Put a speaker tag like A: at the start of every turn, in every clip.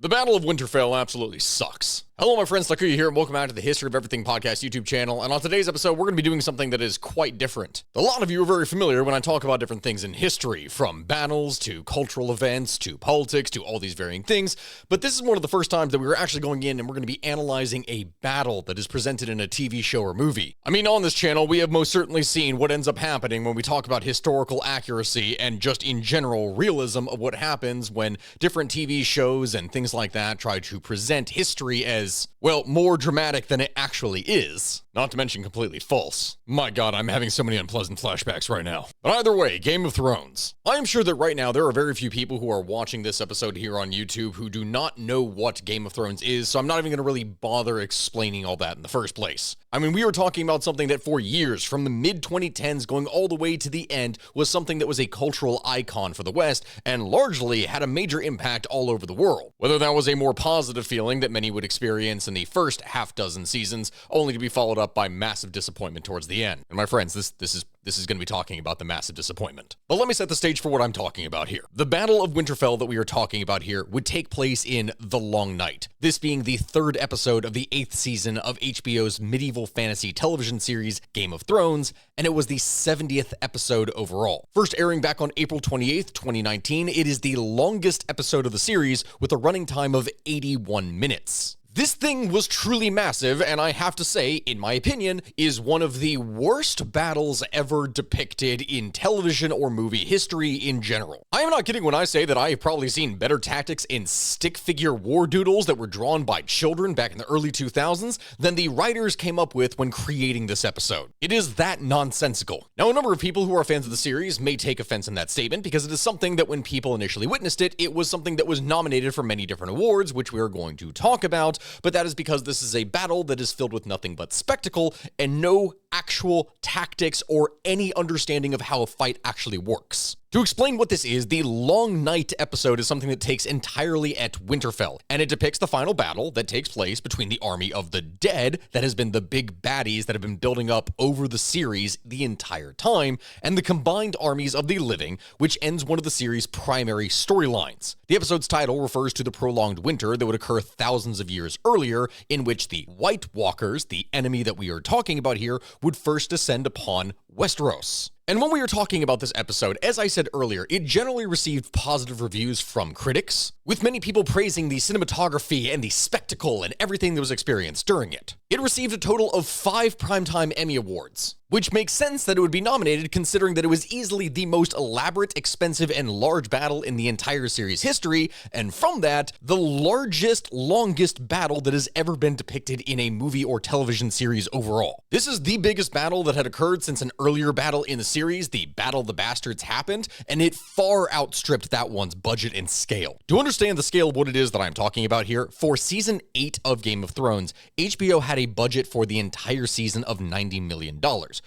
A: The Battle of Winterfell absolutely sucks. Hello, my friends, Takuya here, and welcome back to the History of Everything podcast YouTube channel. And on today's episode, we're going to be doing something that is quite different. A lot of you are very familiar when I talk about different things in history, from battles to cultural events to politics to all these varying things. But this is one of the first times that we were actually going in and we're going to be analyzing a battle that is presented in a TV show or movie. I mean, on this channel, we have most certainly seen what ends up happening when we talk about historical accuracy and just in general realism of what happens when different TV shows and things like that try to present history as, well, more dramatic than it actually is. Not to mention completely false. My god, I'm having so many unpleasant flashbacks right now. But either way, Game of Thrones. I am sure that right now there are very few people who are watching this episode here on YouTube who do not know what Game of Thrones is, so I'm not even going to really bother explaining all that in the first place. I mean, we were talking about something that for years, from the mid-2010s going all the way to the end, was something that was a cultural icon for the West and largely had a major impact all over the world. Whether that was a more positive feeling that many would experience in the first half dozen seasons, only to be followed up by massive disappointment towards the end. And my friends, this is going to be talking about the massive disappointment. But let me set the stage for what I'm talking about here. The Battle of Winterfell that we are talking about here would take place in The Long Night, this being the third episode of the 8th season of HBO's medieval fantasy television series Game of Thrones, and it was the 70th episode overall. First airing back on April 28th, 2019, it is the longest episode of the series with a running time of 81 minutes. This thing was truly massive, and I have to say, in my opinion, is one of the worst battles ever depicted in television or movie history in general. I am not kidding when I say that I have probably seen better tactics in stick figure war doodles that were drawn by children back in the early 2000s than the writers came up with when creating this episode. It is that nonsensical. Now, a number of people who are fans of the series may take offense in that statement because it is something that when people initially witnessed it, it was something that was nominated for many different awards, which we are going to talk about. But that is because this is a battle that is filled with nothing but spectacle and no actual tactics or any understanding of how a fight actually works. To explain what this is, the Long Night episode is something that takes entirely at Winterfell, and it depicts the final battle that takes place between the army of the dead, that has been the big baddies that have been building up over the series the entire time, and the combined armies of the living, which ends one of the series' primary storylines. The episode's title refers to the prolonged winter that would occur thousands of years earlier, in which the White Walkers, the enemy that we are talking about here, would first descend upon Westeros. And when we were talking about this episode, as I said earlier, it generally received positive reviews from critics, with many people praising the cinematography and the spectacle and everything that was experienced during it. It received a total of 5 Primetime Emmy Awards, which makes sense that it would be nominated considering that it was easily the most elaborate, expensive, and large battle in the entire series history, and from that, the largest, longest battle that has ever been depicted in a movie or television series overall. This is the biggest battle that had occurred since an earlier battle in the series, the Battle of the Bastards, happened, and it far outstripped that one's budget and scale. To understand the scale of what it is that I'm talking about here, for season 8 of Game of Thrones, HBO had a budget for the entire season of $90 million,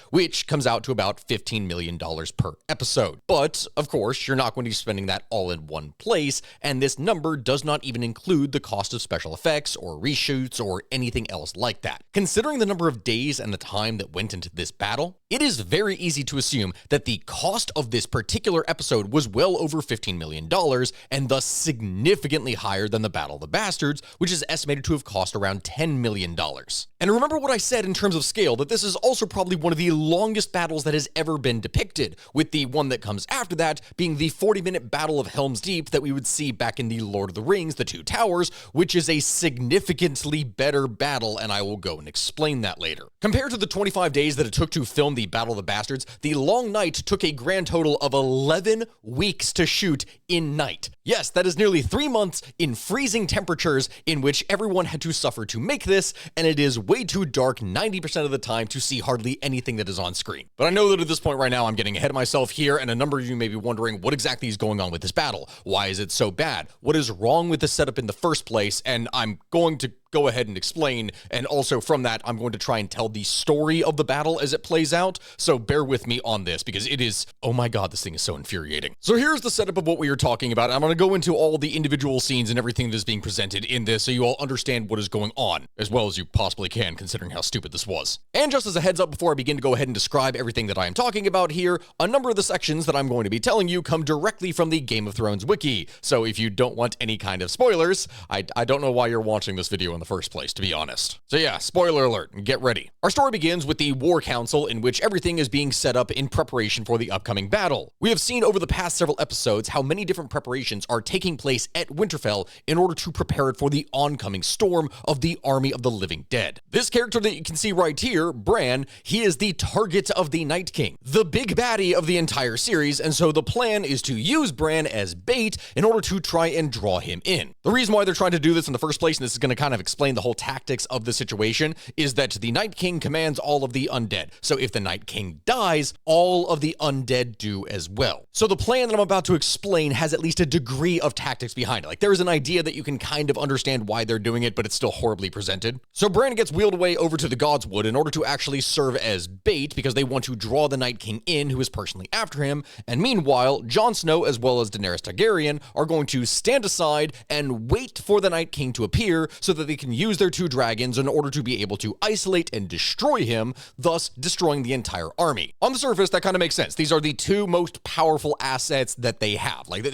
A: which comes out to about $15 million per episode. But, of course, you're not going to be spending that all in one place, and this number does not even include the cost of special effects or reshoots or anything else like that. Considering the number of days and the time that went into this battle, it is very easy to assume that the cost of this particular episode was well over $15 million, and thus significantly higher than the Battle of the Bastards, which is estimated to have cost around $10 million. And remember what I said in terms of scale, that this is also probably one of the longest battles that has ever been depicted, with the one that comes after that being the 40-minute Battle of Helm's Deep that we would see back in the Lord of the Rings, The Two Towers, which is a significantly better battle, and I will go and explain that later. Compared to the 25 days that it took to film the Battle of the Bastards, the Long Night took a grand total of 11 weeks to shoot in night. Yes, that is nearly 3 months in freezing temperatures in which everyone had to suffer to make this, and it is way too dark 90% of the time to see hardly anything that is on screen. But I know that at this point right now I'm getting ahead of myself here, and a number of you may be wondering what exactly is going on with this battle. Why is it so bad? What is wrong with the setup in the first place? And I'm going to go ahead and explain, and also from that, I'm going to try and tell the story of the battle as it plays out, so bear with me on this, because it is, oh my god, this thing is so infuriating. So here's the setup of what we are talking about. I'm going to go into all the individual scenes and everything that is being presented in this, so you all understand what is going on, as well as you possibly can, considering how stupid this was. And just as a heads up before I begin to go ahead and describe everything that I am talking about here, a number of the sections that I'm going to be telling you come directly from the Game of Thrones wiki, so if you don't want any kind of spoilers, I don't know why you're watching this video in the first place, to be honest. So yeah, spoiler alert, get ready. Our story begins with the War Council, in which everything is being set up in preparation for the upcoming battle. We have seen over the past several episodes how many different preparations are taking place at Winterfell in order to prepare it for the oncoming storm of the army of the living dead. This character that you can see right here, Bran, he is the target of the Night King, the big baddie of the entire series, and so the plan is to use Bran as bait in order to try and draw him in. The reason why they're trying to do this in the first place, and this is going to kind of explain the whole tactics of the situation, is that the Night King commands all of the undead. So if the Night King dies, all of the undead do as well. So the plan that I'm about to explain has at least a degree of tactics behind it. Like, there is an idea that you can kind of understand why they're doing it, but it's still horribly presented. So Bran gets wheeled away over to the Godswood in order to actually serve as bait, because they want to draw the Night King in, who is personally after him, and meanwhile, Jon Snow as well as Daenerys Targaryen are going to stand aside and wait for the Night King to appear so that they can use their two dragons in order to be able to isolate and destroy him, thus destroying the entire army. On the surface, that kind of makes sense. These are the two most powerful assets that they have. Like,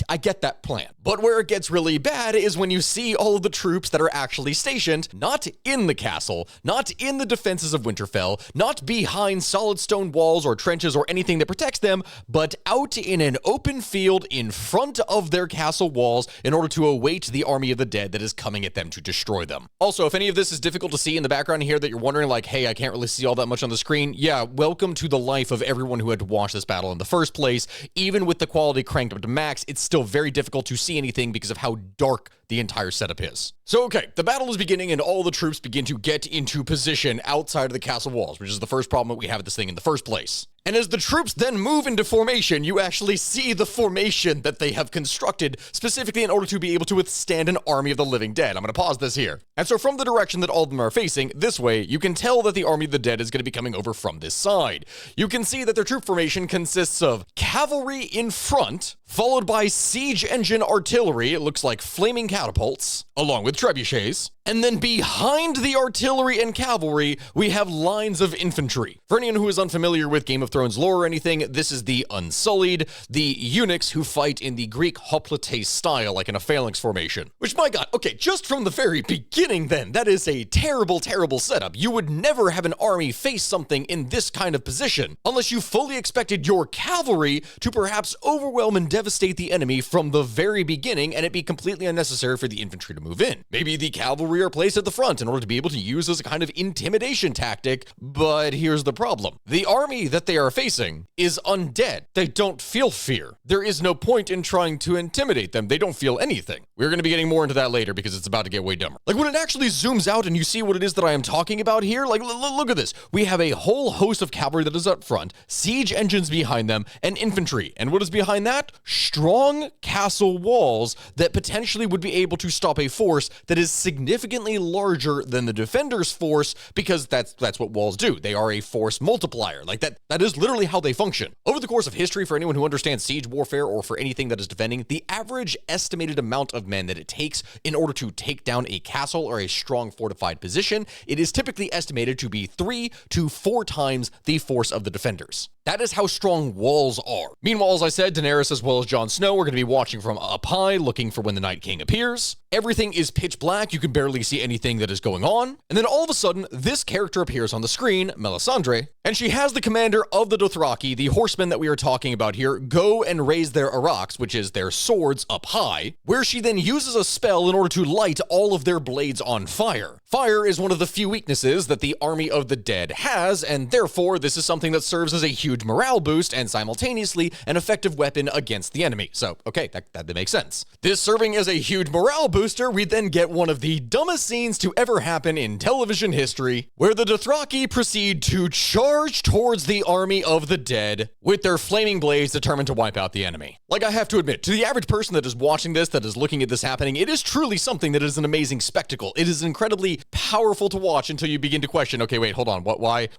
A: I get that plan. But where it gets really bad is when you see all of the troops that are actually stationed, not in the castle, not in the defenses of Winterfell, not behind solid stone walls or trenches or anything that protects them, but out in an open field in front of their castle walls in order to await the army of the dead that is coming at them to destroy them. Also, if any of this is difficult to see in the background here that you're wondering like, hey, I can't really see all that much on the screen, yeah, welcome to the life of everyone who had to watch this battle in the first place. Even with the quality cranked up to max, it's still very difficult to see anything because of how dark the entire setup is. So okay, the battle is beginning and all the troops begin to get into position outside of the castle walls, which is the first problem that we have with this thing in the first place. And as the troops then move into formation, you actually see the formation that they have constructed specifically in order to be able to withstand an army of the living dead. I'm going to pause this here. And so from the direction that all of them are facing, this way, you can tell that the army of the dead is going to be coming over from this side. You can see that their troop formation consists of cavalry in front, followed by siege engine artillery, it looks like flaming catapults, along with trebuchets. And then behind the artillery and cavalry, we have lines of infantry. For anyone who is unfamiliar with Game of Thrones lore or anything, this is the Unsullied, the eunuchs who fight in the Greek hoplite style, like in a phalanx formation. Which, my god, okay, just from the very beginning then, that is a terrible, terrible setup. You would never have an army face something in this kind of position, unless you fully expected your cavalry to perhaps overwhelm and devastate the enemy from the very beginning, and it be completely unnecessary for the infantry to move in. Maybe the cavalry are placed at the front in order to be able to use as a kind of intimidation tactic, but here's the problem. The army that they are facing is undead. They don't feel fear. There is no point in trying to intimidate them. They don't feel anything. We're going to be getting more into that later because it's about to get way dumber. Like when it actually zooms out and you see what it is that I am talking about here, like look at this. We have a whole host of cavalry that is up front, siege engines behind them, and infantry. And what is behind that? Strong castle walls that potentially would be able to stop a force that is significantly larger than the defenders' force, because that's what walls do. They are a force multiplier. Like that is literally how they function. Over the course of history, for anyone who understands siege warfare or for anything that is defending, the average estimated amount of men that it takes in order to take down a castle or a strong fortified position, it is typically estimated to be 3 to 4 times the force of the defenders. That is how strong walls are. Meanwhile, as I said, Daenerys as well as Jon Snow are going to be watching from up high, looking for when the Night King appears. Everything is pitch black. You can barely see anything that is going on. And then all of a sudden, this character appears on the screen, Melisandre, and she has the commander of the Dothraki, the horsemen that we are talking about here, go and raise their araks, which is their swords, up high, where she then uses a spell in order to light all of their blades on fire. Fire is one of the few weaknesses that the army of the dead has, and therefore this is something that serves as a huge morale boost and simultaneously an effective weapon against the enemy. So, okay, that makes sense. This serving as a huge morale booster, we then get one of the dumbest scenes to ever happen in television history, where the Dothraki proceed to charge charge towards the army of the dead with their flaming blades determined to wipe out the enemy. Like, I have to admit, to the average person that is watching this, that is looking at this happening, it is truly something that is an amazing spectacle. It is incredibly powerful to watch until you begin to question, okay, wait, hold on, why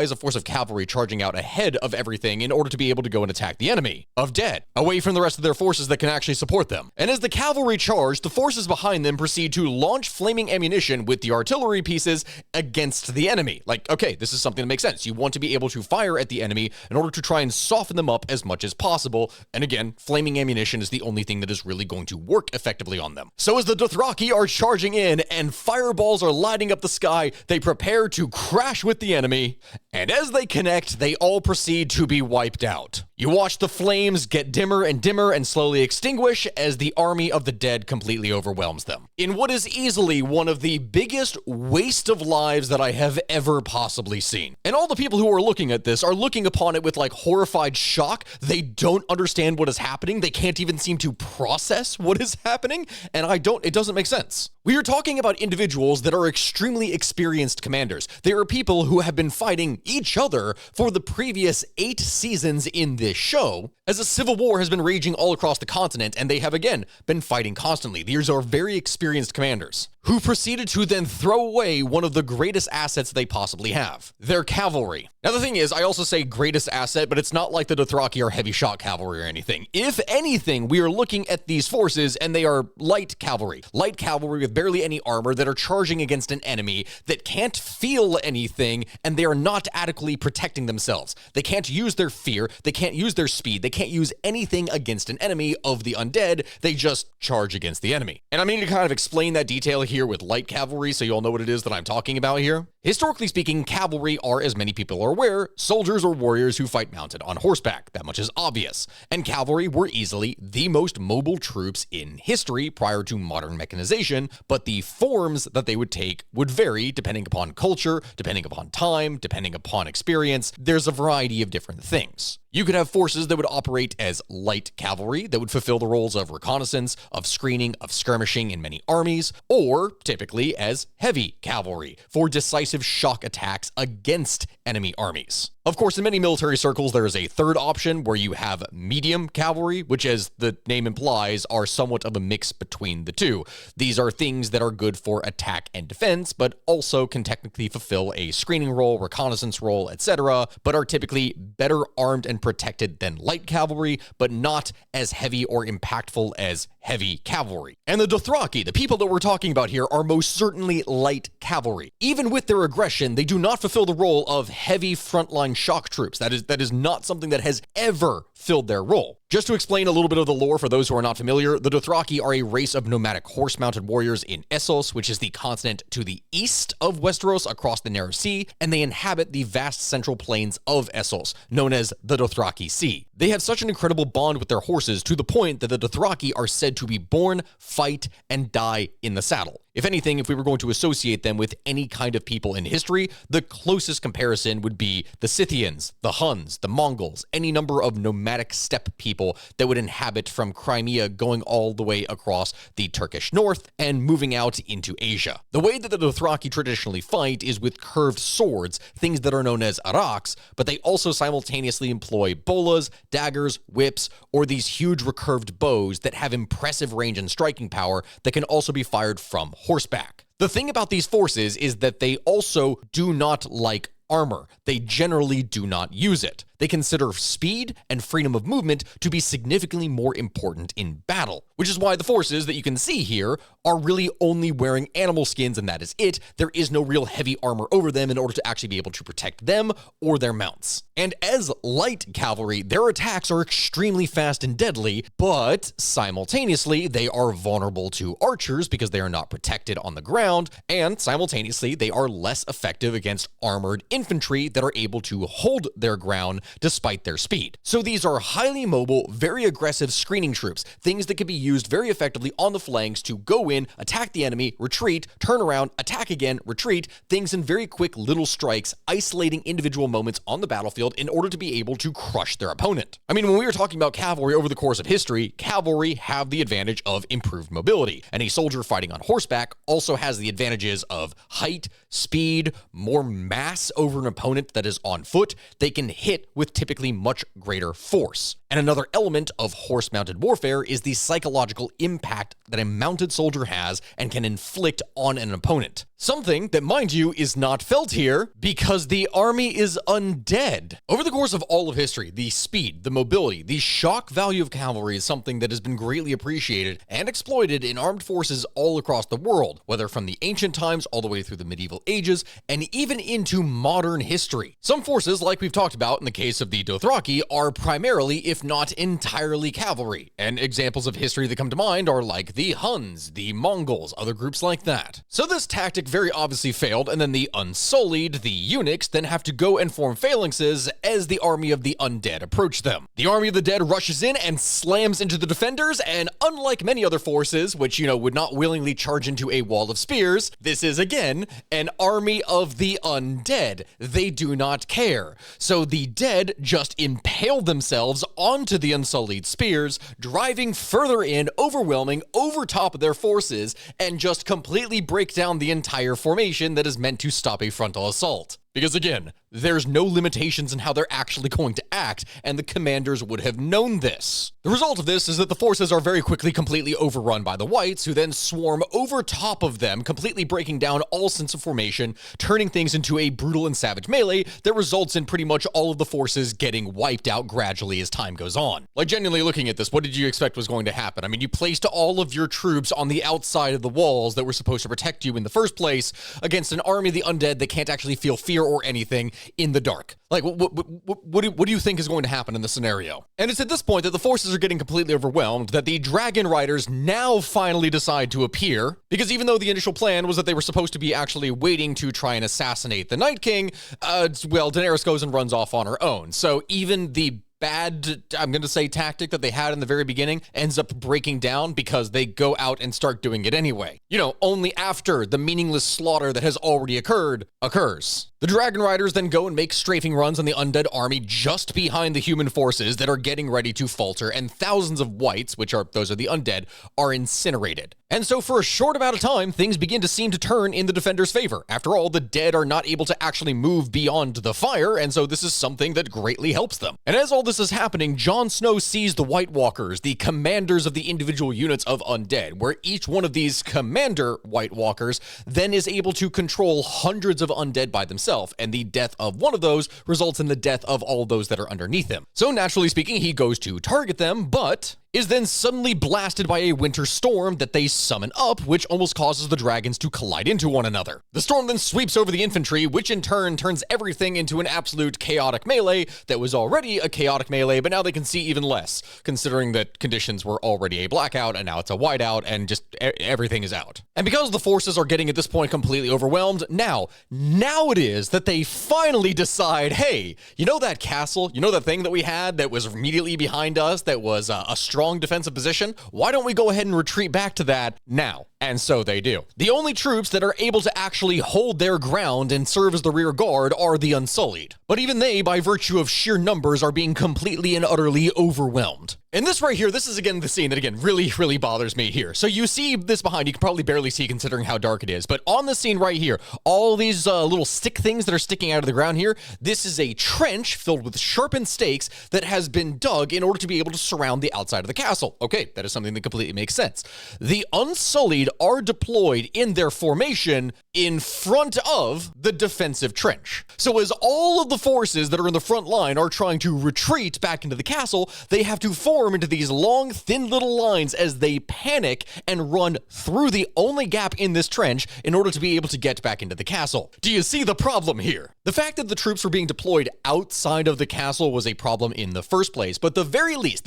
A: is a force of cavalry charging out ahead of everything in order to be able to go and attack the enemy of dead, away from the rest of their forces that can actually support them? And as the cavalry charge, the forces behind them proceed to launch flaming ammunition with the artillery pieces against the enemy. Like, okay, this is something that makes sense. You want to be able to fire at the enemy in order to try and soften them up as much as possible. And again, flaming ammunition is the only thing that is really going to work effectively on them. So as the Dothraki are charging in and fireballs are lighting up the sky, they prepare to crash with the enemy. And as they connect, they all proceed to be wiped out. You watch the flames get dimmer and slowly extinguish as the army of the dead completely overwhelms them, in what is easily one of the biggest waste of lives that I have ever possibly seen. And all the people who are looking at this are looking upon it with like horrified shock. They don't understand what is happening. They can't even seem to process what is happening. And it doesn't make sense. We are talking about individuals that are extremely experienced commanders. They are people who have been fighting each other for the previous 8 seasons in this show, as a civil war has been raging all across the continent, and they have again been fighting constantly. These are very experienced commanders who proceeded to then throw away one of the greatest assets they possibly have, their cavalry. Now the thing is, I also say greatest asset, but it's not like the Dothraki are heavy shot cavalry or anything. If anything, we are looking at these forces and they are light cavalry with barely any armor that are charging against an enemy that can't feel anything, and they are not adequately protecting themselves. They can't use their fear, they can't use their speed, they can't use anything against an enemy of the undead, they just charge against the enemy. And I mean to kind of explain that detail here with light cavalry so you all know what it is that I'm talking about here. Historically speaking, cavalry are, as many people are aware, soldiers or warriors who fight mounted on horseback. That much is obvious. And cavalry were easily the most mobile troops in history prior to modern mechanization, but the forms that they would take would vary depending upon culture, depending upon time, depending upon experience. There's a variety of different things. You could have forces that would operate as light cavalry that would fulfill the roles of reconnaissance, of screening, of skirmishing in many armies, or typically as heavy cavalry for decisive shock attacks against enemy armies. Of course, in many military circles, there is a third option where you have medium cavalry, which, as the name implies, are somewhat of a mix between the two. These are things that are good for attack and defense, but also can technically fulfill a screening role, reconnaissance role, etc., but are typically better armed and protected than light cavalry, but not as heavy or impactful as heavy cavalry. And the Dothraki, the people that we're talking about here, are most certainly light cavalry. Even with their aggression, they do not fulfill the role of heavy frontline shock troops. That is not something that has ever filled their role. Just to explain a little bit of the lore for those who are not familiar, the Dothraki are a race of nomadic horse-mounted warriors in Essos, which is the continent to the east of Westeros across the Narrow Sea, and they inhabit the vast central plains of Essos, known as the Dothraki Sea. They have such an incredible bond with their horses to the point that the Dothraki are said to be born, fight, and die in the saddle. If anything, if we were going to associate them with any kind of people in history, the closest comparison would be the Scythians, the Huns, the Mongols, any number of nomadic steppe people that would inhabit from Crimea going all the way across the Turkish north and moving out into Asia. The way that the Dothraki traditionally fight is with curved swords, things that are known as araks, but they also simultaneously employ bolas, daggers, whips, or these huge recurved bows that have impressive range and striking power that can also be fired from horseback. The thing about these forces is that they also do not like armor. They generally do not use it. They consider speed and freedom of movement to be significantly more important in battle, which is why the forces that you can see here are really only wearing animal skins, and that is it. There is no real heavy armor over them in order to actually be able to protect them or their mounts. And as light cavalry, their attacks are extremely fast and deadly, but simultaneously they are vulnerable to archers because they are not protected on the ground, and simultaneously they are less effective against armored infantry that are able to hold their ground despite their speed. So these are highly mobile, very aggressive screening troops, things that can be used very effectively on the flanks to go in, attack the enemy, retreat, turn around, attack again, retreat, things in very quick little strikes, isolating individual moments on the battlefield in order to be able to crush their opponent. I mean, when we were talking about cavalry over the course of history, cavalry have the advantage of improved mobility, and a soldier fighting on horseback also has the advantages of height, speed, more mass over an opponent that is on foot. They can hit with typically much greater force. And another element of horse-mounted warfare is the psychological impact that a mounted soldier has and can inflict on an opponent. Something that, mind you, is not felt here because the army is undead. Over the course of all of history, the speed, the mobility, the shock value of cavalry is something that has been greatly appreciated and exploited in armed forces all across the world, whether from the ancient times all the way through the medieval ages and even into modern history. Some forces, like we've talked about in the case of the Dothraki, are primarily, if not entirely, cavalry. And examples of history that come to mind are like the Huns, the Mongols, other groups like that. So this tactic very obviously failed, and then the Unsullied, the eunuchs, then have to go and form phalanxes as the army of the undead approach them. The army of the dead rushes in and slams into the defenders, and unlike many other forces, which, would not willingly charge into a wall of spears, this is again an army of the undead. They do not care. So the dead just impale themselves onto the Unsullied spears, driving further in, overwhelming, over top of their forces, and just completely break down the entire formation that is meant to stop a frontal assault. Because again, there's no limitations in how they're actually going to act, and the commanders would have known this. The result of this is that the forces are very quickly completely overrun by the whites, who then swarm over top of them, completely breaking down all sense of formation, turning things into a brutal and savage melee that results in pretty much all of the forces getting wiped out gradually as time goes on. Like, genuinely looking at this, what did you expect was going to happen? I mean, you placed all of your troops on the outside of the walls that were supposed to protect you in the first place against an army of the undead that can't actually feel fear or anything in the dark. Like, what do you think is going to happen in this scenario? And it's at this point that the forces are getting completely overwhelmed that the dragon riders now finally decide to appear, because even though the initial plan was that they were supposed to be actually waiting to try and assassinate the Night King, Daenerys goes and runs off on her own. So even the bad, I'm going to say, tactic that they had in the very beginning ends up breaking down because they go out and start doing it anyway. Only after the meaningless slaughter that has already occurs. The Dragon Riders then go and make strafing runs on the undead army just behind the human forces that are getting ready to falter, and thousands of whites, those are the undead, are incinerated. And so for a short amount of time, things begin to seem to turn in the defenders' favor. After all, the dead are not able to actually move beyond the fire, and so this is something that greatly helps them. And as all this is happening, Jon Snow sees the White Walkers, the commanders of the individual units of undead, where each one of these commander White Walkers then is able to control hundreds of undead by themselves, and the death of one of those results in the death of all those that are underneath him. So naturally speaking, he goes to target them, but is then suddenly blasted by a winter storm that they summon up, which almost causes the dragons to collide into one another. The storm then sweeps over the infantry, which in turn turns everything into an absolute chaotic melee that was already a chaotic melee, but now they can see even less, considering that conditions were already a blackout and now it's a whiteout and just everything is out. And because the forces are getting at this point completely overwhelmed, now it is that they finally decide, hey, that castle, that thing that we had that was immediately behind us that was a strong defensive position? Why don't we go ahead and retreat back to that now? And so they do. The only troops that are able to actually hold their ground and serve as the rear guard are the Unsullied. But even they, by virtue of sheer numbers, are being completely and utterly overwhelmed. And this right here, this is again the scene that again really bothers me here. So you see this behind, you can probably barely see considering how dark it is, but on the scene right here, all these little stick things that are sticking out of the ground here, this is a trench filled with sharpened stakes that has been dug in order to be able to surround the outside of the castle. Okay, that is something that completely makes sense. The Unsullied are deployed in their formation in front of the defensive trench. So as all of the forces that are in the front line are trying to retreat back into the castle, they have to form into these long, thin little lines as they panic and run through the only gap in this trench in order to be able to get back into the castle. Do you see the problem here? The fact that the troops were being deployed outside of the castle was a problem in the first place, but the very least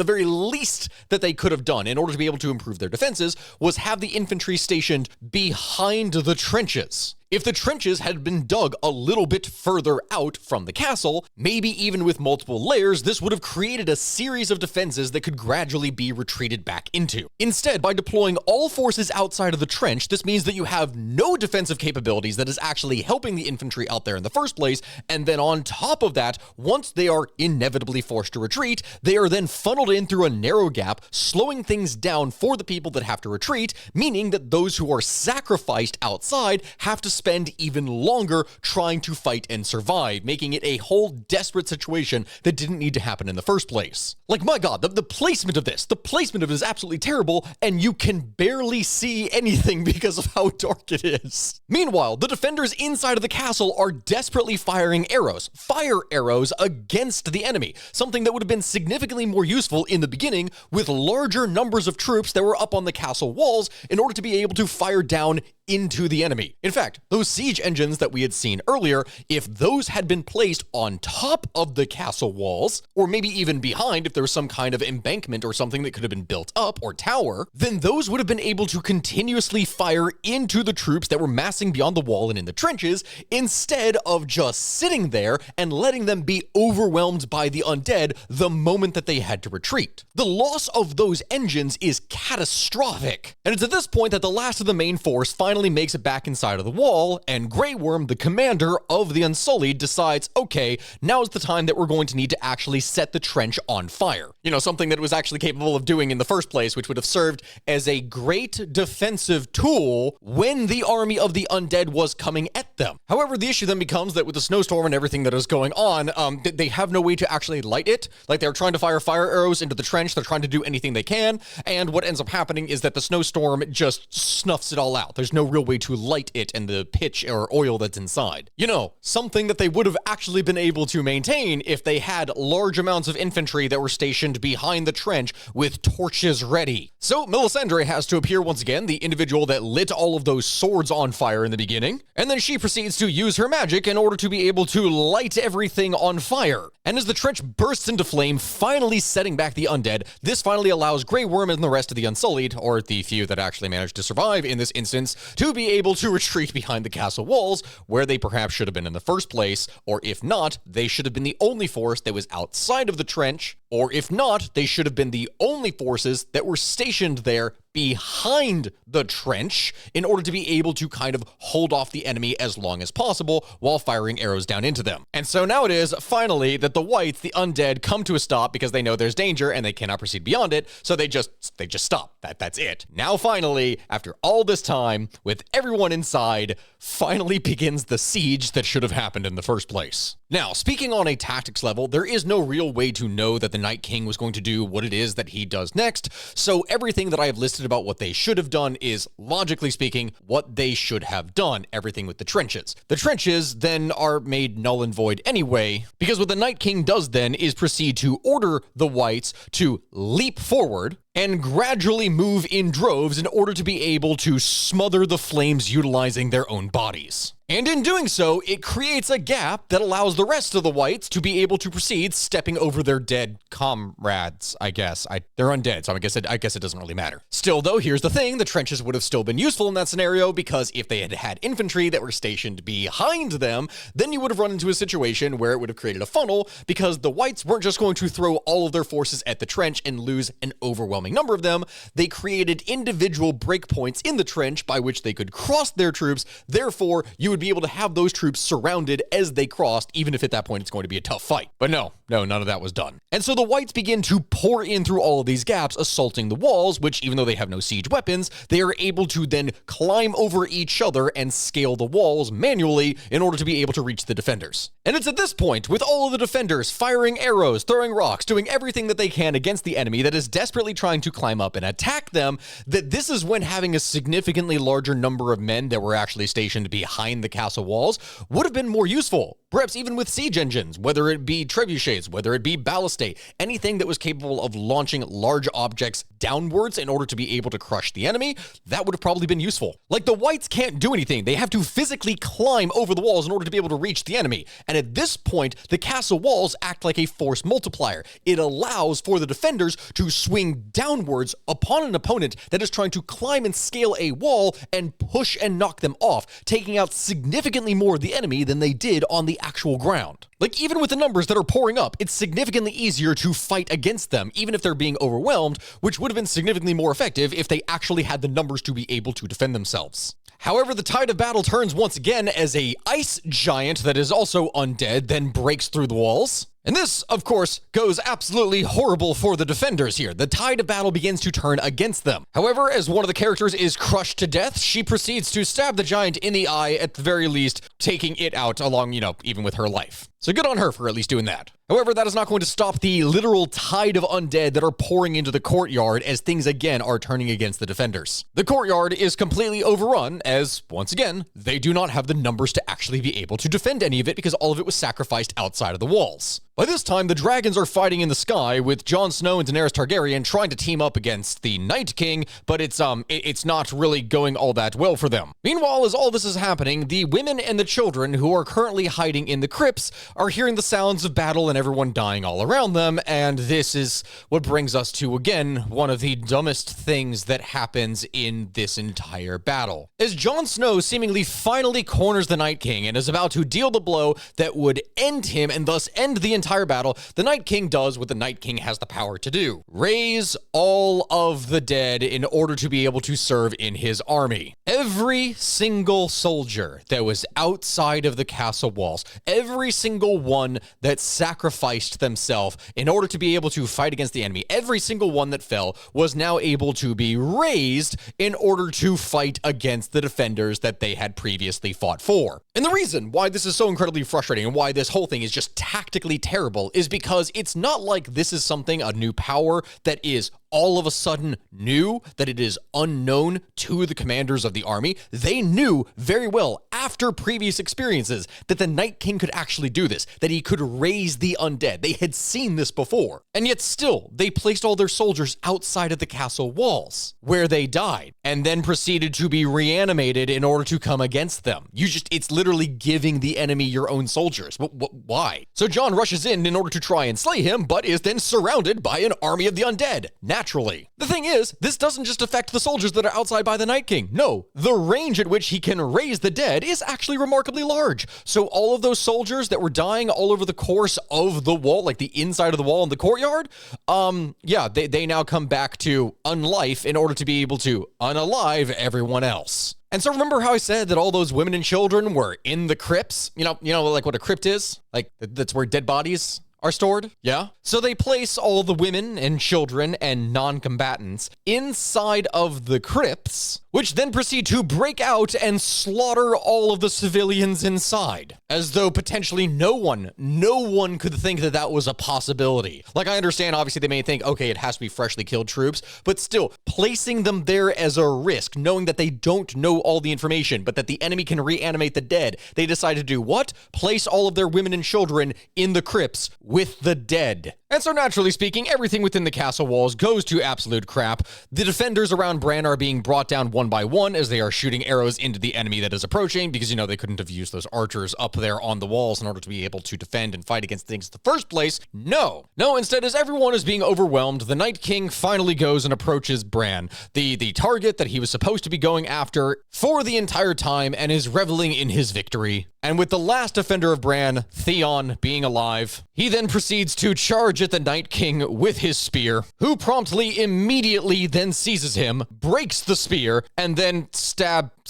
A: that they could have done in order to be able to improve their defenses was have the infantry stationed behind the trenches. If the trenches had been dug a little bit further out from the castle, maybe even with multiple layers, this would have created a series of defenses that could gradually be retreated back into. Instead, by deploying all forces outside of the trench, this means that you have no defensive capabilities that is actually helping the infantry out there in the first place, and then on top of that, once they are inevitably forced to retreat, they are then funneled in through a narrow gap, slowing things down for the people that have to retreat, meaning that those who are sacrificed outside have to spend even longer trying to fight and survive, making it a whole desperate situation that didn't need to happen in the first place. Like, my God, the placement of this, is absolutely terrible, and you can barely see anything because of how dark it is. Meanwhile, the defenders inside of the castle are desperately firing arrows, fire arrows against the enemy, something that would have been significantly more useful in the beginning with larger numbers of troops that were up on the castle walls in order to be able to fire down into the enemy. In fact, those siege engines that we had seen earlier, if those had been placed on top of the castle walls, or maybe even behind if there was some kind of embankment or something that could have been built up, or tower, then those would have been able to continuously fire into the troops that were massing beyond the wall and in the trenches, instead of just sitting there and letting them be overwhelmed by the undead the moment that they had to retreat. The loss of those engines is catastrophic, and it's at this point that the last of the main force finally makes it back inside of the wall, and Grey Worm, the commander of the Unsullied, decides, okay, now's the time that we're going to need to actually set the trench on fire. You know, something that it was actually capable of doing in the first place, which would have served as a great defensive tool when the army of the undead was coming at them. However, the issue then becomes that with the snowstorm and everything that is going on, they have no way to actually light it. Like, they're trying to fire fire arrows into the trench, they're trying to do anything they can, and what ends up happening is that the snowstorm just snuffs it all out. There's no real way to light it and the pitch or oil that's inside. You know, something that they would have actually been able to maintain if they had large amounts of infantry that were stationed behind the trench with torches ready. So Melisandre has to appear once again, the individual that lit all of those swords on fire in the beginning, and then she proceeds to use her magic in order to be able to light everything on fire. And as the trench bursts into flame, finally setting back the undead, this finally allows Grey Worm and the rest of the Unsullied, or the few that actually managed to survive in this instance, to be able to retreat behind the castle walls, where they perhaps should have been in the first place, or if not, they should have been the only force that was outside of the trench, or if not, they should have been the only forces that were stationed there behind the trench in order to be able to kind of hold off the enemy as long as possible while firing arrows down into them. And so now it is finally that the whites, the undead, come to a stop because they know there's danger and they cannot proceed beyond it, so they just stop. That's it. Now finally, after all this time, with everyone inside, finally begins the siege that should have happened in the first place. Now, speaking on a tactics level, there is no real way to know that the Night King was going to do what it is that he does next, so everything that I have listed about what they should have done is, logically speaking, what they should have done, everything with the trenches. The trenches then are made null and void anyway, because what the Night King does then is proceed to order the whites to leap forward and gradually move in droves in order to be able to smother the flames utilizing their own bodies. And in doing so, it creates a gap that allows the rest of the whites to be able to proceed stepping over their dead comrades, I guess. They're undead, so I guess it doesn't really matter. Still, though, here's the thing. The trenches would have still been useful in that scenario because if they had had infantry that were stationed behind them, then you would have run into a situation where it would have created a funnel because the whites weren't just going to throw all of their forces at the trench and lose an overwhelming number of them. They created individual breakpoints in the trench by which they could cross their troops. Therefore, you would be able to have those troops surrounded as they crossed, even if at that point it's going to be a tough fight. But no, none of that was done. And so the whites begin to pour in through all of these gaps, assaulting the walls, which even though they have no siege weapons, they are able to then climb over each other and scale the walls manually in order to be able to reach the defenders. And it's at this point, with all of the defenders firing arrows, throwing rocks, doing everything that they can against the enemy that is desperately trying to climb up and attack them, that this is when having a significantly larger number of men that were actually stationed behind the castle walls would have been more useful. Perhaps even with siege engines, whether it be trebuchets, whether it be ballistae, anything that was capable of launching large objects downwards in order to be able to crush the enemy, that would have probably been useful. Like, the whites can't do anything. They have to physically climb over the walls in order to be able to reach the enemy. And at this point, the castle walls act like a force multiplier. It allows for the defenders to swing downwards upon an opponent that is trying to climb and scale a wall and push and knock them off, taking out significantly more of the enemy than they did on the actual ground. Like, even with the numbers that are pouring up, it's significantly easier to fight against them, even if they're being overwhelmed, which would have been significantly more effective if they actually had the numbers to be able to defend themselves. However, the tide of battle turns once again as a ice giant that is also undead then breaks through the walls. And this, of course, goes absolutely horrible for the defenders here. The tide of battle begins to turn against them. However, as one of the characters is crushed to death, she proceeds to stab the giant in the eye, at the very least, taking it out along, even with her life. So good on her for at least doing that. However, that is not going to stop the literal tide of undead that are pouring into the courtyard as things again are turning against the defenders. The courtyard is completely overrun as, once again, they do not have the numbers to actually be able to defend any of it because all of it was sacrificed outside of the walls. By this time, the dragons are fighting in the sky with Jon Snow and Daenerys Targaryen trying to team up against the Night King, but it's not really going all that well for them. Meanwhile, as all this is happening, the women and the children who are currently hiding in the crypts are hearing the sounds of battle and everyone dying all around them, and this is what brings us to, again, one of the dumbest things that happens in this entire battle. As Jon Snow seemingly finally corners the Night King and is about to deal the blow that would end him and thus end the entire battle, the Night King does what the Night King has the power to do: raise all of the dead in order to be able to serve in his army. Every single soldier that was outside of the castle walls, every single one that sacrificed themselves in order to be able to fight against the enemy, every single one that fell was now able to be raised in order to fight against the defenders that they had previously fought for. And the reason why this is so incredibly frustrating and why this whole thing is just tactically terrible is because it's not like this is something, a new power that is all of a sudden new, that it is unknown to the commanders of the army. They knew very well after previous experiences that the Night King could actually do this, that he could raise the undead. They had seen this before. And yet still, they placed all their soldiers outside of the castle walls where they died and then proceeded to be reanimated in order to come against them. It's literally giving the enemy your own soldiers. Why? So Jon rushes in order to try and slay him, but is then surrounded by an army of the undead. Naturally. The thing is, this doesn't just affect the soldiers that are outside by the Night King. No, the range at which he can raise the dead is actually remarkably large. So all of those soldiers that were dying all over the course of the wall, like the inside of the wall in the courtyard, they now come back to unlife in order to be able to unalive everyone else. And so remember how I said that all those women and children were in the crypts? You know, like what a crypt is? Like, that's where dead bodies are stored? Yeah? So they place all the women and children and non-combatants inside of the crypts, which then proceed to break out and slaughter all of the civilians inside, as though potentially no one could think that that was a possibility. Like, I understand, obviously, they may think, okay, it has to be freshly killed troops, but still, placing them there as a risk, knowing that they don't know all the information, but that the enemy can reanimate the dead, they decide to do what? Place all of their women and children in the crypts with the dead. And so naturally speaking, everything within the castle walls goes to absolute crap. The defenders around Bran are being brought down one by one as they are shooting arrows into the enemy that is approaching, because, they couldn't have used those archers up there on the walls in order to be able to defend and fight against things in the first place. No, instead, as everyone is being overwhelmed, the Night King finally goes and approaches Bran, the target that he was supposed to be going after for the entire time, and is reveling in his victory. And with the last defender of Bran, Theon, being alive, he then proceeds to charge at the Night King with his spear, who promptly immediately then seizes him, breaks the spear, and then stabs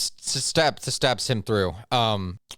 A: him through.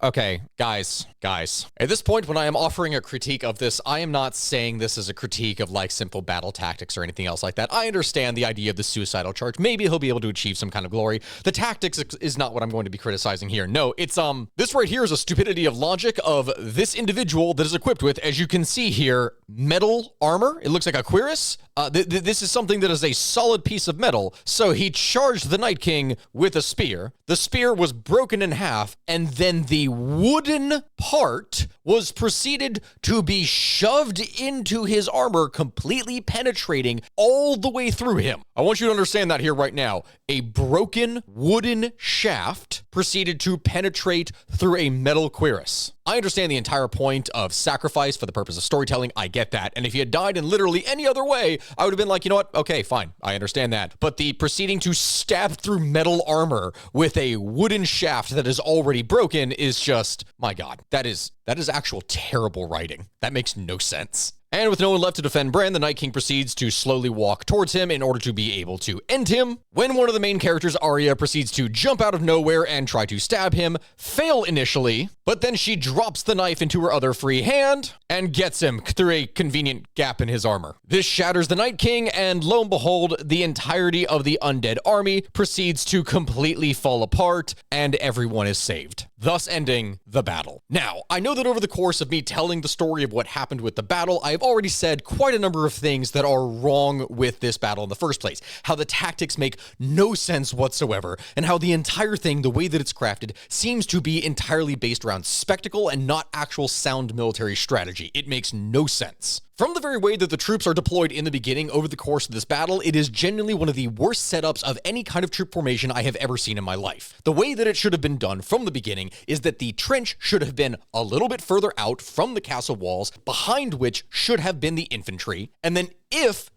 A: Okay, guys. At this point, when I am offering a critique of this, I am not saying this is a critique of like simple battle tactics or anything else like that. I understand the idea of the suicidal charge. Maybe he'll be able to achieve some kind of glory. The tactics is not what I'm going to be criticizing here. No, it's this right here is a stupidity of logic of this individual that is equipped with, as you can see here, metal armor. It looks like a cuirass. This is something that is a solid piece of metal. So he charged the Night King with a spear. The spear was broken in half, and then the wooden part was proceeded to be shoved into his armor, completely penetrating all the way through him. I want you to understand that here right now. A broken wooden shaft proceeded to penetrate through a metal cuirass. I understand the entire point of sacrifice for the purpose of storytelling. I get that. And if you had died in literally any other way, I would have been like, you know what? Okay, fine. I understand that. But the proceeding to stab through metal armor with a wooden shaft that is already broken is just, my God, that is actual terrible writing. That makes no sense. And with no one left to defend Bran, the Night King proceeds to slowly walk towards him in order to be able to end him. When one of the main characters, Arya, proceeds to jump out of nowhere and try to stab him, fail initially, but then she drops the knife into her other free hand and gets him through a convenient gap in his armor. This shatters the Night King, and lo and behold, the entirety of the undead army proceeds to completely fall apart, and everyone is saved, thus ending the battle. Now, I know that over the course of me telling the story of what happened with the battle, I've already said quite a number of things that are wrong with this battle in the first place. How the tactics make no sense whatsoever, and how the entire thing, the way that it's crafted, seems to be entirely based around spectacle and not actual sound military strategy. It makes no sense. From the very way that the troops are deployed in the beginning over the course of this battle, it is genuinely one of the worst setups of any kind of troop formation I have ever seen in my life. The way that it should have been done from the beginning is that the trench should have been a little bit further out from the castle walls, behind which should have been the infantry, and then if,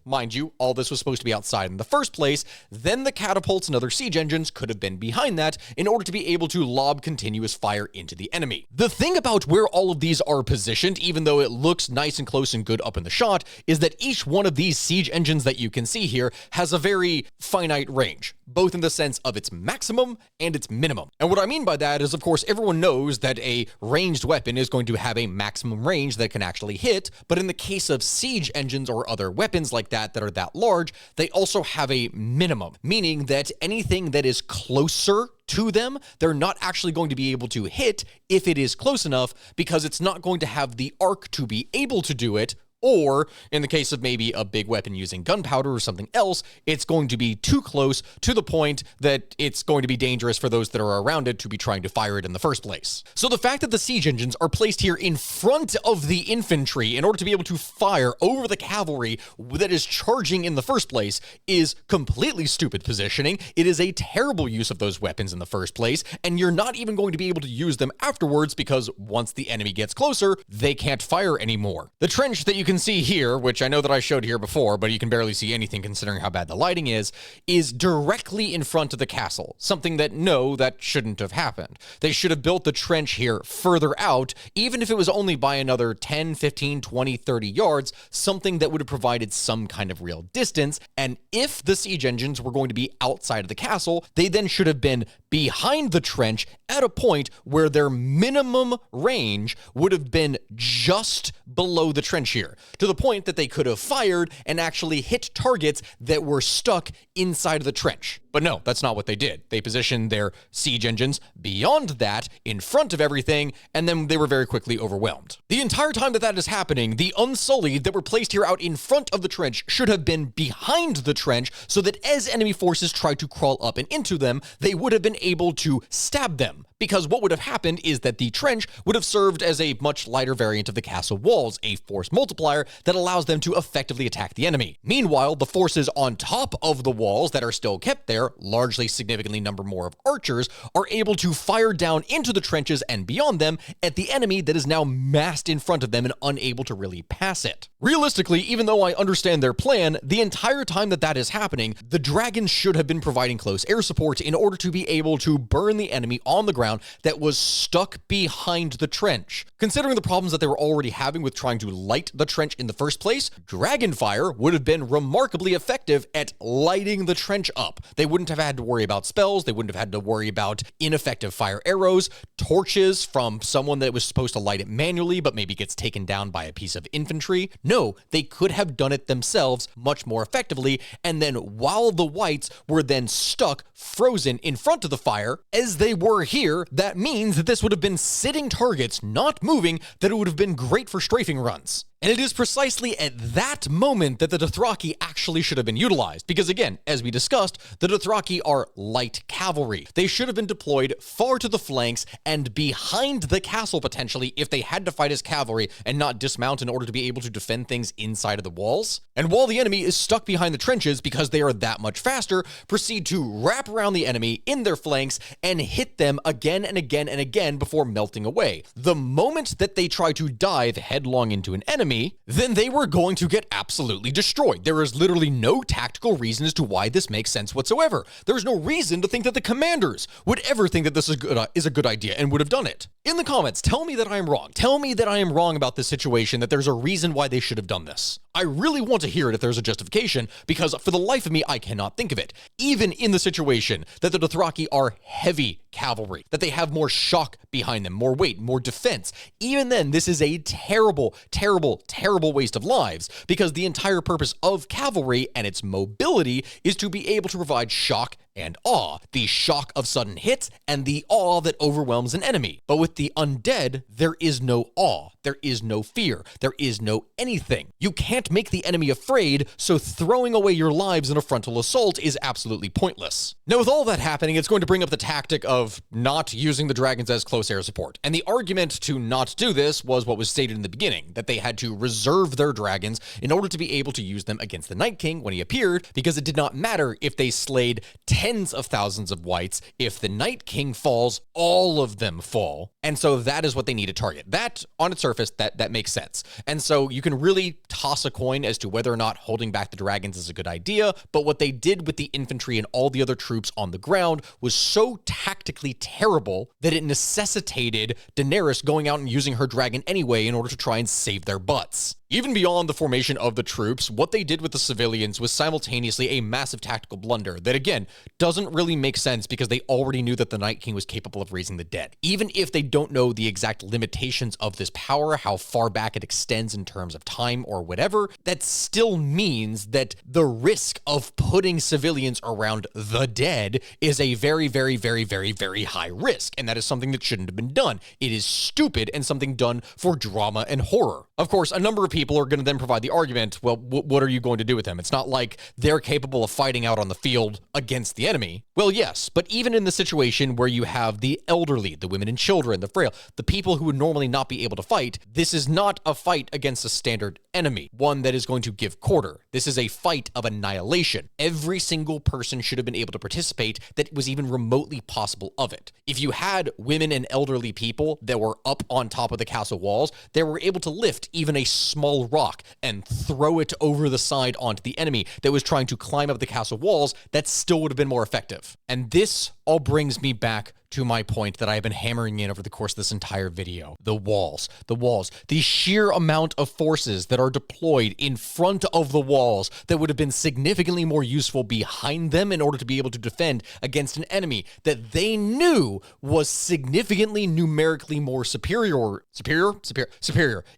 A: mind you, all this was supposed to be outside in the first place, then the catapults and other siege engines could have been behind that in order to be able to lob continuous fire into the enemy. The thing about where all of these are positioned, even though it looks nice and close and good up in the shot, is that each one of these siege engines that you can see here has a very finite range, both in the sense of its maximum and its minimum. And what I mean by that is, of course, everyone knows that a ranged weapon is going to have a maximum range that can actually hit, but in the case of siege engines or other weapons like that are that large, they also have a minimum, meaning that anything that is closer to them, they're not actually going to be able to hit if it is close enough, because it's not going to have the arc to be able to do it. Or, in the case of maybe a big weapon using gunpowder or something else, it's going to be too close to the point that it's going to be dangerous for those that are around it to be trying to fire it in the first place. So the fact that the siege engines are placed here in front of the infantry in order to be able to fire over the cavalry that is charging in the first place is completely stupid positioning. It is a terrible use of those weapons in the first place, and you're not even going to be able to use them afterwards, because once the enemy gets closer, they can't fire anymore. The trench that you can see here, which I know that I showed here before, but you can barely see anything considering how bad the lighting is directly in front of the castle. Something that, no, that shouldn't have happened. They should have built the trench here further out, even if it was only by another 10, 15, 20, 30 yards, something that would have provided some kind of real distance. And if the siege engines were going to be outside of the castle, they then should have been behind the trench at a point where their minimum range would have been just below the trench here, to the point that they could have fired and actually hit targets that were stuck inside of the trench. But no, that's not what they did. They positioned their siege engines beyond that, in front of everything, and then they were very quickly overwhelmed. The entire time that that is happening, the Unsullied that were placed here out in front of the trench should have been behind the trench, so that as enemy forces tried to crawl up and into them, they would have been able to stab them. Because what would have happened is that the trench would have served as a much lighter variant of the castle walls, a force multiplier that allows them to effectively attack the enemy. Meanwhile, the forces on top of the walls that are still kept there, largely significantly number more of archers, are able to fire down into the trenches and beyond them at the enemy that is now massed in front of them and unable to really pass it. Realistically, even though I understand their plan, the entire time that that is happening, the dragons should have been providing close air support in order to be able to burn the enemy on the ground that was stuck behind the trench. Considering the problems that they were already having with trying to light the trench in the first place, dragon fire would have been remarkably effective at lighting the trench up. They wouldn't have had to worry about spells, they wouldn't have had to worry about ineffective fire arrows, torches from someone that was supposed to light it manually but maybe gets taken down by a piece of infantry. No, they could have done it themselves much more effectively, and then while the whites were then stuck, frozen in front of the fire, as they were here, that means that this would have been sitting targets, not moving, that it would have been great for strafing runs. And it is precisely at that moment that the Dothraki actually should have been utilized. Because again, as we discussed, the Dothraki are light cavalry. They should have been deployed far to the flanks and behind the castle potentially if they had to fight as cavalry and not dismount in order to be able to defend things inside of the walls. And while the enemy is stuck behind the trenches because they are that much faster, proceed to wrap around the enemy in their flanks and hit them again and again and again before melting away. The moment that they try to dive headlong into an enemy, then they were going to get absolutely destroyed. There is literally no tactical reason as to why this makes sense whatsoever. There is no reason to think that the commanders would ever think that this is a good idea and would have done it. In the comments, tell me that I am wrong. Tell me that I am wrong about this situation, that there's a reason why they should have done this. I really want to hear it if there's a justification, because for the life of me, I cannot think of it. Even in the situation that the Dothraki are heavy cavalry, that they have more shock behind them, more weight, more defense, even then, this is a terrible, terrible, terrible waste of lives, because the entire purpose of cavalry and its mobility is to be able to provide shock and awe, the shock of sudden hits and the awe that overwhelms an enemy. But with the undead, there is no awe, there is no fear, there is no anything. You can't make the enemy afraid, so throwing away your lives in a frontal assault is absolutely pointless. Now, with all that happening, it's going to bring up the tactic of not using the dragons as close air support. And the argument to not do this was what was stated in the beginning, that they had to reserve their dragons in order to be able to use them against the Night King when he appeared, because it did not matter if they slayed tens of thousands of wights. If the Night King falls, all of them fall. And so that is what they need to target. That, on its surface, that makes sense. And so you can really toss a coin as to whether or not holding back the dragons is a good idea, but what they did with the infantry and all the other troops on the ground was so tactically terrible that it necessitated Daenerys going out and using her dragon anyway in order to try and save their butts. Even beyond the formation of the troops, what they did with the civilians was simultaneously a massive tactical blunder that, again, doesn't really make sense because they already knew that the Night King was capable of raising the dead. Even if they don't know the exact limitations of this power, how far back it extends in terms of time or whatever, that still means that the risk of putting civilians around the dead is a very, very, very, very, very high risk, and that is something that shouldn't have been done. It is stupid and something done for drama and horror. Of course, a number of people are going to then provide the argument, well, what are you going to do with them? It's not like they're capable of fighting out on the field against the enemy. Well, yes, but even in the situation where you have the elderly, the women and children, the frail, the people who would normally not be able to fight, this is not a fight against a standard enemy, one that is going to give quarter. This is a fight of annihilation. Every single person should have been able to participate that was even remotely possible of it. If you had women and elderly people that were up on top of the castle walls, they were able to lift even a small rock and throw it over the side onto the enemy that was trying to climb up the castle walls, that still would have been more effective. And this all brings me back to my point that I have been hammering in over the course of this entire video. The walls, the sheer amount of forces that are deployed in front of the walls that would have been significantly more useful behind them in order to be able to defend against an enemy that they knew was significantly numerically more superior.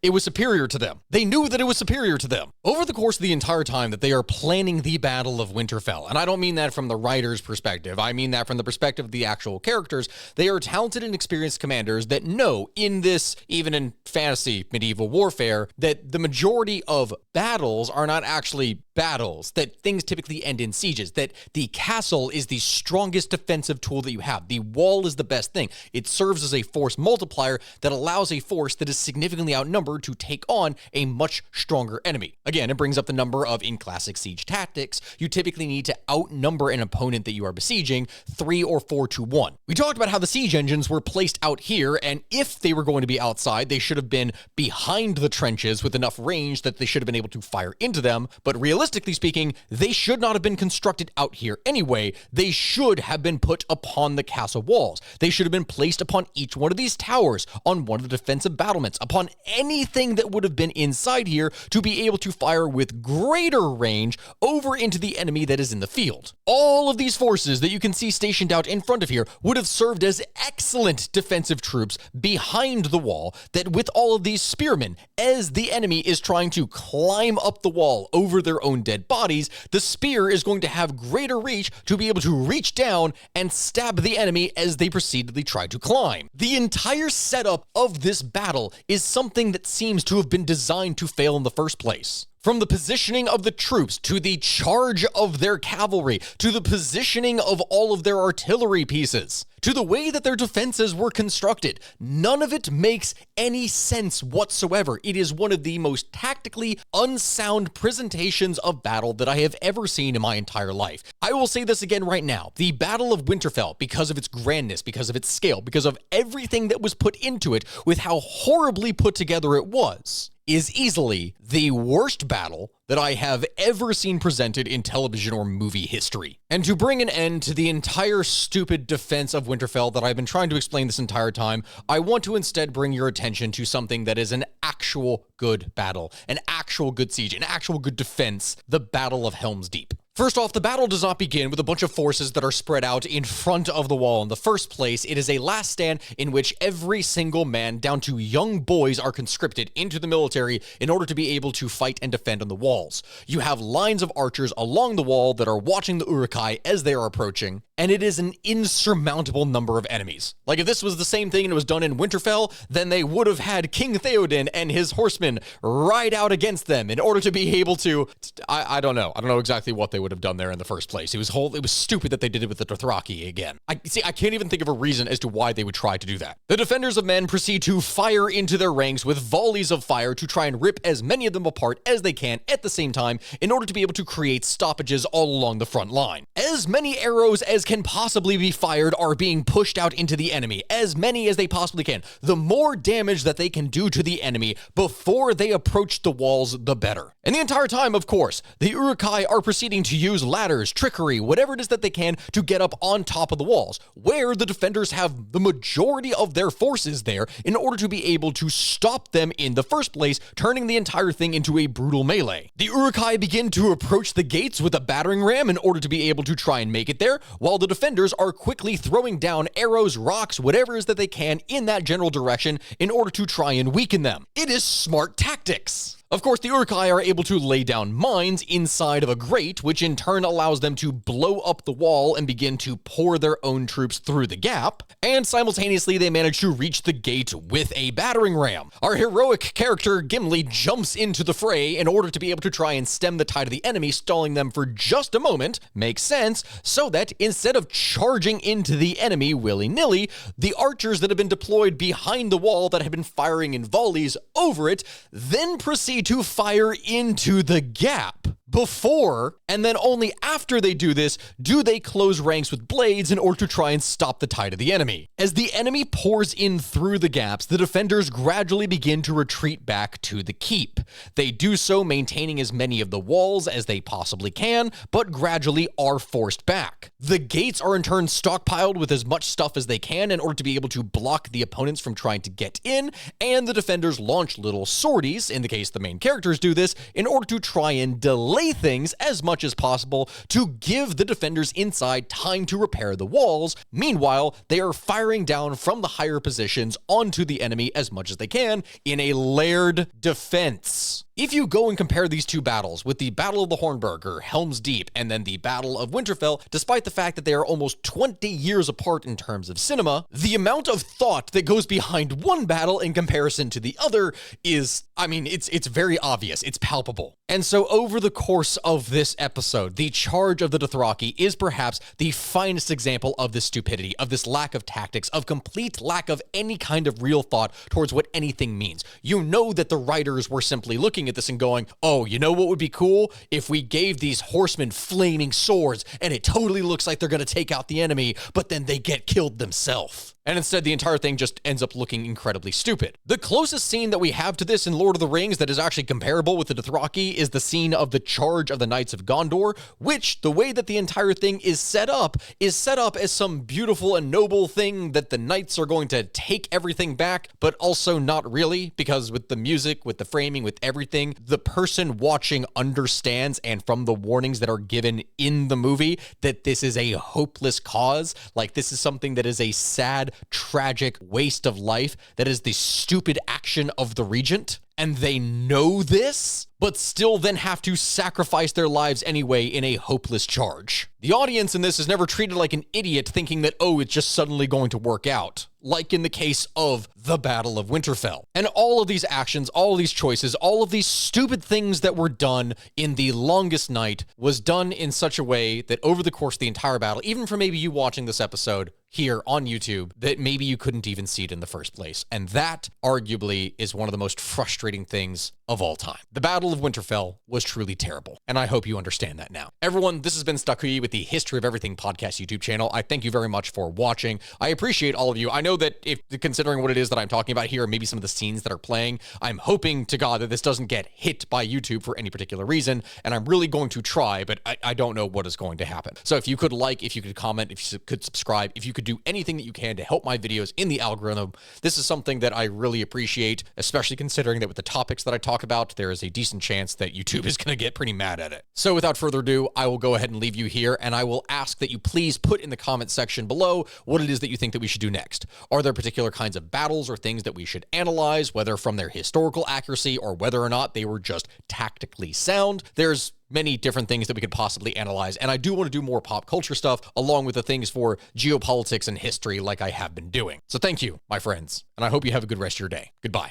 A: It was superior to them. They knew that it was superior to them. Over the course of the entire time that they are planning the Battle of Winterfell, and I don't mean that from the writer's perspective, I mean that from the perspective of the actual characters, they are talented and experienced commanders that know in this, even in fantasy medieval warfare, that the majority of battles are not actually battles, that things typically end in sieges, that the castle is the strongest defensive tool that you have. The wall is the best thing. It serves as a force multiplier that allows a force that is significantly outnumbered to take on a much stronger enemy. Again, it brings up the number of, in classic siege tactics, you typically need to outnumber an opponent that you are besieging 3 or 4 to 1. We talked about how the siege engines were placed out here, and if they were going to be outside, they should have been behind the trenches with enough range that they should have been able to fire into them, but realistically speaking, they should not have been constructed out here anyway. They should have been put upon the castle walls. They should have been placed upon each one of these towers, on one of the defensive battlements, upon anything that would have been inside here to be able to fire with greater range over into the enemy that is in the field. All of these forces that you can see stationed out in front of here would have served as excellent defensive troops behind the wall, that with all of these spearmen, as the enemy is trying to climb up the wall over their own own dead bodies, the spear is going to have greater reach to be able to reach down and stab the enemy as they proceededly try to climb. The entire setup of this battle is something that seems to have been designed to fail in the first place. From the positioning of the troops, to the charge of their cavalry, to the positioning of all of their artillery pieces, to the way that their defenses were constructed, none of it makes any sense whatsoever. It is one of the most tactically unsound presentations of battle that I have ever seen in my entire life. I will say this again right now. The Battle of Winterfell, because of its grandness, because of its scale, because of everything that was put into it, with how horribly put together it was, is easily the worst battle that I have ever seen presented in television or movie history. And to bring an end to the entire stupid defense of Winterfell that I've been trying to explain this entire time, I want to instead bring your attention to something that is an actual good battle, an actual good siege, an actual good defense, the Battle of Helm's Deep. First off, the battle does not begin with a bunch of forces that are spread out in front of the wall in the first place. It is a last stand in which every single man, down to young boys, are conscripted into the military in order to be able to fight and defend on the walls. You have lines of archers along the wall that are watching the Uruk-hai as they are approaching, and it is an insurmountable number of enemies. Like, if this was the same thing and it was done in Winterfell, then they would have had King Theoden and his horsemen ride out against them in order to be able to, I don't know. I don't know exactly what they would have done there in the first place. It was stupid that they did it with the Dothraki again. I can't even think of a reason as to why they would try to do that. The defenders of men proceed to fire into their ranks with volleys of fire to try and rip as many of them apart as they can at the same time in order to be able to create stoppages all along the front line. As many arrows as can possibly be fired are being pushed out into the enemy, as many as they possibly can. The more damage that they can do to the enemy before they approach the walls, the better. And the entire time, of course, the Uruk-hai are proceeding to use ladders, trickery, whatever it is that they can to get up on top of the walls, where the defenders have the majority of their forces there in order to be able to stop them in the first place, turning the entire thing into a brutal melee. The Uruk-hai begin to approach the gates with a battering ram in order to be able to try and make it there, while the defenders are quickly throwing down arrows, rocks, whatever it is that they can in that general direction in order to try and weaken them. It is smart tactics. Of course, the Uruk-hai are able to lay down mines inside of a grate, which in turn allows them to blow up the wall and begin to pour their own troops through the gap, and simultaneously they manage to reach the gate with a battering ram. Our heroic character Gimli jumps into the fray in order to be able to try and stem the tide of the enemy, stalling them for just a moment, makes sense, so that instead of charging into the enemy willy-nilly, the archers that have been deployed behind the wall that have been firing in volleys over it then proceed to fire into the gap. Before, and then only after they do this, do they close ranks with blades in order to try and stop the tide of the enemy. As the enemy pours in through the gaps, the defenders gradually begin to retreat back to the keep. They do so maintaining as many of the walls as they possibly can, but gradually are forced back. The gates are in turn stockpiled with as much stuff as they can in order to be able to block the opponents from trying to get in, and the defenders launch little sorties, in the case the main characters do this, in order to try and delay things as much as possible to give the defenders inside time to repair the walls. Meanwhile, they are firing down from the higher positions onto the enemy as much as they can in a layered defense. If you go and compare these two battles with the Battle of the Hornburg or Helm's Deep and then the Battle of Winterfell, despite the fact that they are almost 20 years apart in terms of cinema, the amount of thought that goes behind one battle in comparison to the other is, it's very obvious, it's palpable. And so over the course of this episode, the charge of the Dothraki is perhaps the finest example of this stupidity, of this lack of tactics, of complete lack of any kind of real thought towards what anything means. You know that the writers were simply looking at this and going, oh, you know what would be cool? If we gave these horsemen flaming swords and it totally looks like they're going to take out the enemy, but then they get killed themselves. And instead, the entire thing just ends up looking incredibly stupid. The closest scene that we have to this in Lord of the Rings that is actually comparable with the Dothraki is the scene of the charge of the Knights of Gondor, which, the way that the entire thing is set up as some beautiful and noble thing that the knights are going to take everything back, but also not really, because with the music, with the framing, with everything, the person watching understands, and from the warnings that are given in the movie, that this is a hopeless cause. Like, this is something that is a sad, tragic waste of life that is the stupid action of the regent, and they know this, but still then have to sacrifice their lives anyway in a hopeless charge. The audience in this is never treated like an idiot thinking that, oh, it's just suddenly going to work out, like in the case of the Battle of Winterfell. And all of these actions, all of these choices, all of these stupid things that were done in the longest night was done in such a way that over the course of the entire battle, even for maybe you watching this episode here on YouTube, that maybe you couldn't even see it in the first place. And that arguably is one of the most frustrating things of all time. The Battle of Winterfell was truly terrible, and I hope you understand that now. Everyone, this has been Stuckey with the History of Everything podcast YouTube channel. I thank you very much for watching. I appreciate all of you. I know that if considering what it is that I'm talking about here, and maybe some of the scenes that are playing, I'm hoping to God that this doesn't get hit by YouTube for any particular reason, and I'm really going to try, but I don't know what is going to happen. So if you could like, if you could comment, if you could subscribe, if you could do anything that you can to help my videos in the algorithm, this is something that I really appreciate, especially considering that with the topics that I talk about, there is a decent chance that YouTube is going to get pretty mad at it. So without further ado, I will go ahead and leave you here, and I will ask that you please put in the comment section below what it is that you think that we should do next. Are there particular kinds of battles or things that we should analyze, whether from their historical accuracy or whether or not they were just tactically sound? There's many different things that we could possibly analyze, and I do want to do more pop culture stuff along with the things for geopolitics and history like I have been doing. So thank you, my friends, and I hope you have a good rest of your day. Goodbye.